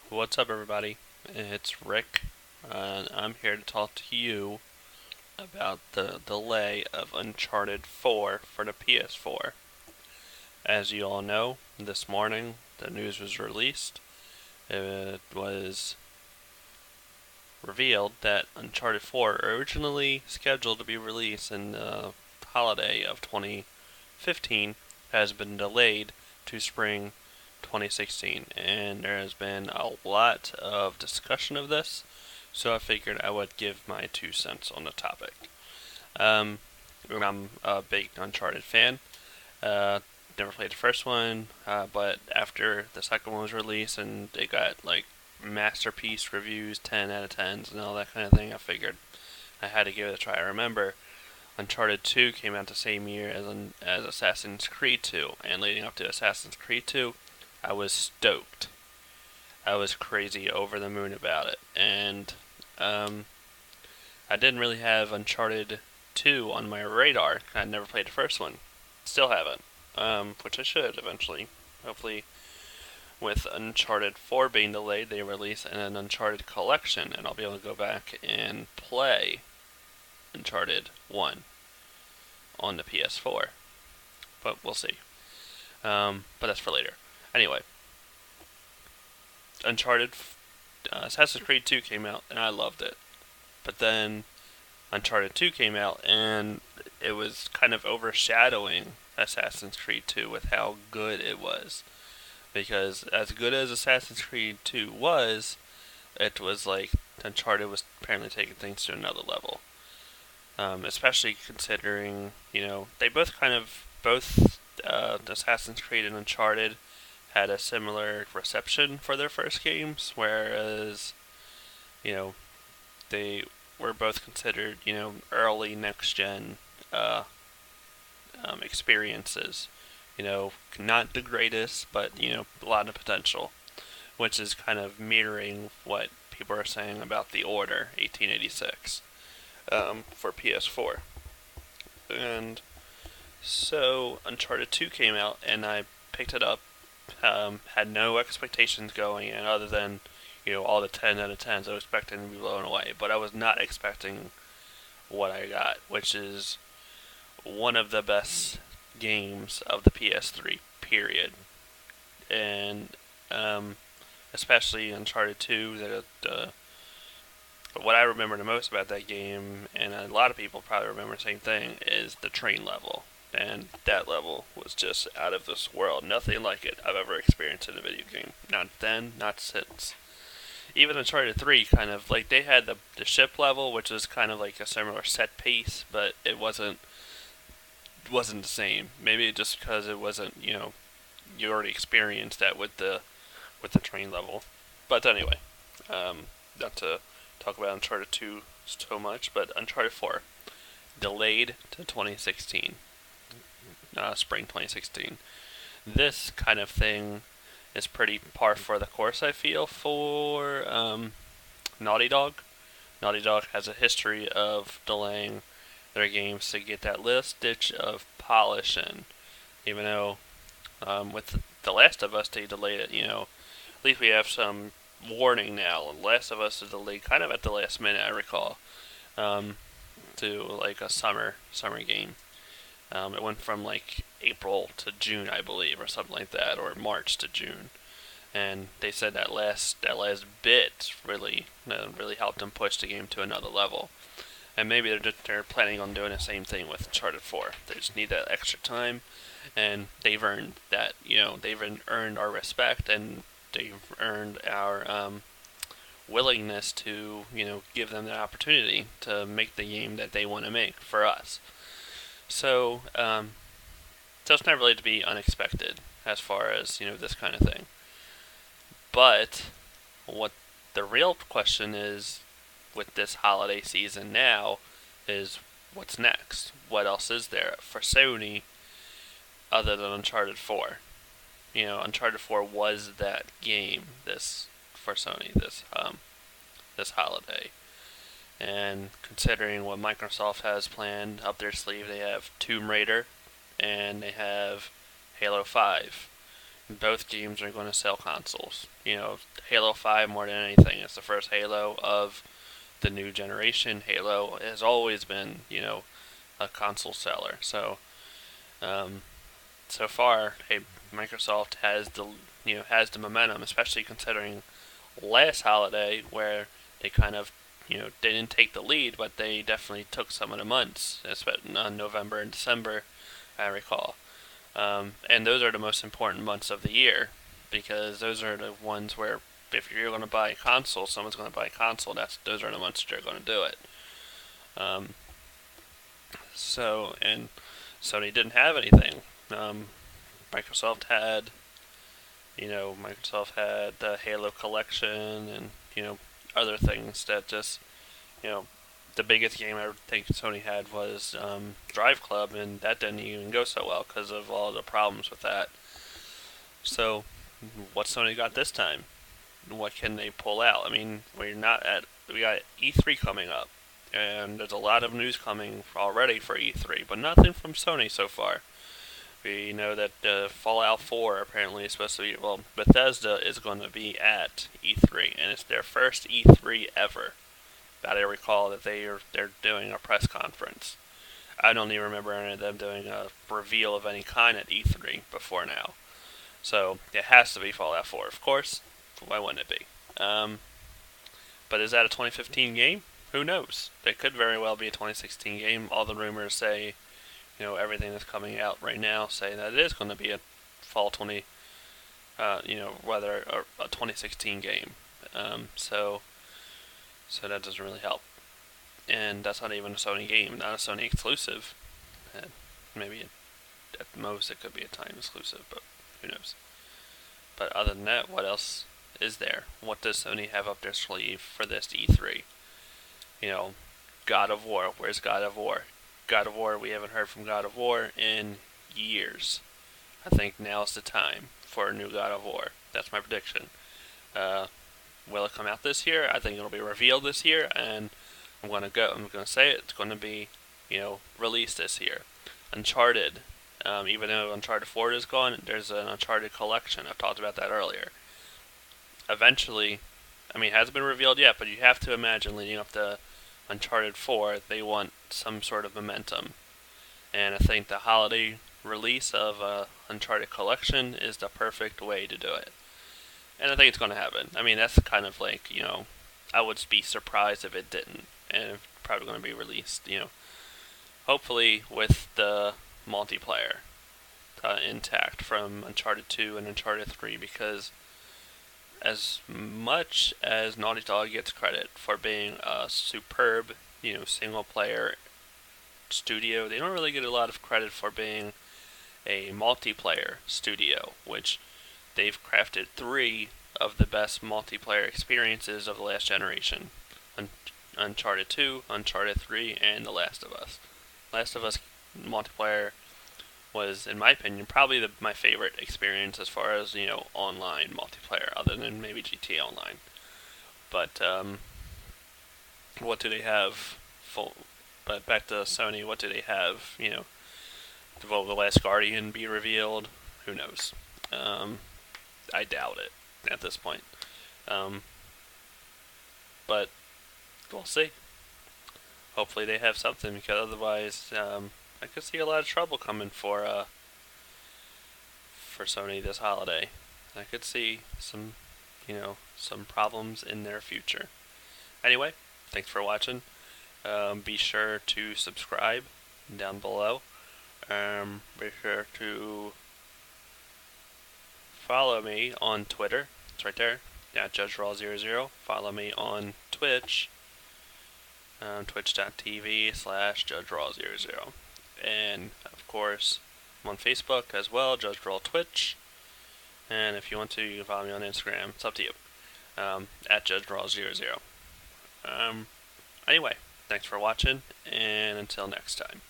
What's up, everybody? It's Rick. I'm here to talk to you about the delay of Uncharted 4 for the PS4. As you all know, this morning the news was released. It was revealed that Uncharted 4, originally scheduled to be released in the holiday of 2015, has been delayed to spring 2016, and there has been a lot of discussion of this, so I figured I would give my 2 cents on the topic. Um, I'm a big Uncharted fan. Uh, Never played the first one, but after the second one was released and it got like masterpiece reviews, 10 out of 10s, and all that kind of thing, I figured I had to give it a try. I remember Uncharted 2 came out the same year as Assassin's Creed 2, and leading up to Assassin's Creed 2, I was stoked. I was crazy over the moon about it, and um, I didn't really have Uncharted 2 on my radar. I never played the first one, still haven't, which I should eventually. Hopefully, with Uncharted 4 being delayed, they release an Uncharted collection, and I'll be able to go back and play Uncharted 1 on the PS4. But we'll see. But that's for later. Anyway, Uncharted, Assassin's Creed 2 came out, and I loved it. But then Uncharted 2 came out, and it was kind of overshadowing Assassin's Creed 2 with how good it was. Because as good as Assassin's Creed 2 was, it was like Uncharted was apparently taking things to another level. Especially considering, they both Assassin's Creed and Uncharted had a similar reception for their first games, whereas, you know, they were both considered, early next gen experiences. Not the greatest, but, a lot of potential, which is kind of mirroring what people are saying about The Order 1886 for PS4. And so Uncharted 2 came out, and I picked it up. Had no expectations going in other than, all the 10 out of 10s I was expecting to be blown away. But I was not expecting what I got, which is one of the best games of the PS3, period. And especially Uncharted 2, but what I remember the most about that game, and a lot of people probably remember the same thing, is the train level. And that level was just out of this world. Nothing like it I've ever experienced in a video game. Not then, not since. Even Uncharted 3 kind of, like, they had the ship level, which was kind of like a similar set piece, but it wasn't the same. Maybe just because it wasn't, you already experienced that with the train level. But anyway, not to talk about Uncharted 2 so much, but Uncharted 4 delayed to 2016, spring 2016. This kind of thing is pretty par for the course, I feel, for Naughty Dog. Naughty Dog has a history of delaying their games to get that little stitch of polish in. Even though with The Last of Us, they delayed it, at least we have some warning now. And Last of Us is delayed kind of at the last minute, I recall, to like a summer game. It went from like April to June, I believe, or something like that, or March to June. And they said that last bit really helped them push the game to another level. And maybe they're planning on doing the same thing with Uncharted 4. They just need that extra time, and they've earned that. They've earned our respect, and they've earned our willingness to, give them the opportunity to make the game that they want to make for us. So, so it's not really to be unexpected as far as, this kind of thing. But what the real question is with this holiday season now is what's next? What else is there for Sony other than Uncharted 4? Uncharted 4 was that game for Sony this holiday. And considering what Microsoft has planned up their sleeve, they have Tomb Raider and they have Halo 5. both games are going to sell consoles. Halo 5 more than anything. It's the first Halo of the new generation. Halo has always been, a console seller. Um, so far, hey, Microsoft has the momentum, especially considering last holiday where they kind of they didn't take the lead, but they definitely took some of the months, especially in November and December, I recall. And those are the most important months of the year because those are the ones where if you're going to buy a console, someone's going to buy a console. Those are the months that they're going to do it. Um, and Sony didn't have anything. Um, Microsoft had, Microsoft had the Halo collection and other things that just you know the biggest game I think Sony had was Drive Club, and that didn't even go so well because of all the problems with that. So, what Sony got this time? What can they pull out? I mean, we got E3 coming up, and there's a lot of news coming already for E3, but nothing from Sony so far. We know that Fallout 4 apparently is supposed to be, well, Bethesda is going to be at E3, and it's their first E3 ever. That I recall that they're doing a press conference. I don't even remember any of them doing a reveal of any kind at E3 before now. So it has to be Fallout 4, of course. Why wouldn't it be? But is that a 2015 game? Who knows? It could very well be a 2016 game. All the rumors say, everything that's coming out right now say that it is going to be a fall 20, whether a 2016 game. So that doesn't really help. And that's not even a Sony game, not a Sony exclusive. Maybe at most it could be a time exclusive, but who knows. But other than that, what else is there? What does Sony have up their sleeve for this E3? God of War. Where's God of War? God of War, we haven't heard from God of War in years. I think now's the time for a new God of War. That's my prediction. Will it come out this year? I think it'll be revealed this year, and I'm gonna say it. It's gonna be, released this year. Uncharted. Even though Uncharted 4 is gone, there's an Uncharted collection. I've talked about that earlier. Eventually, it hasn't been revealed yet, but you have to imagine leading up to Uncharted 4, they want some sort of momentum. And I think the holiday release of Uncharted collection is the perfect way to do it. And I think it's going to happen. That's kind of like, I would be surprised if it didn't. And it's probably going to be released, hopefully with the multiplayer intact from Uncharted 2 and Uncharted 3, because as much as Naughty Dog gets credit for being a superb, single player studio, they don't really get a lot of credit for being a multiplayer studio, which they've crafted 3 of the best multiplayer experiences of the last generation. Uncharted 2, Uncharted 3, and The Last of Us. Last of Us multiplayer was, in my opinion, probably my favorite experience as far as, online multiplayer, other than maybe GTA Online. But, what do they have? But back to Sony, what do they have? Will The Last Guardian be revealed? Who knows? I doubt it at this point. But we'll see. Hopefully they have something, because otherwise, I could see a lot of trouble coming for Sony this holiday. I could see some problems in their future. Anyway, thanks for watching. Be sure to subscribe down below. Be sure to follow me on Twitter. It's right there, at JudgeRaw00. Follow me on Twitch, twitch.tv/JudgeRaw00. And, of course, I'm on Facebook as well, JudgeRaw Twitch. And if you want to, you can follow me on Instagram. It's up to you. At JudgeRaw00. Anyway, thanks for watching, and until next time.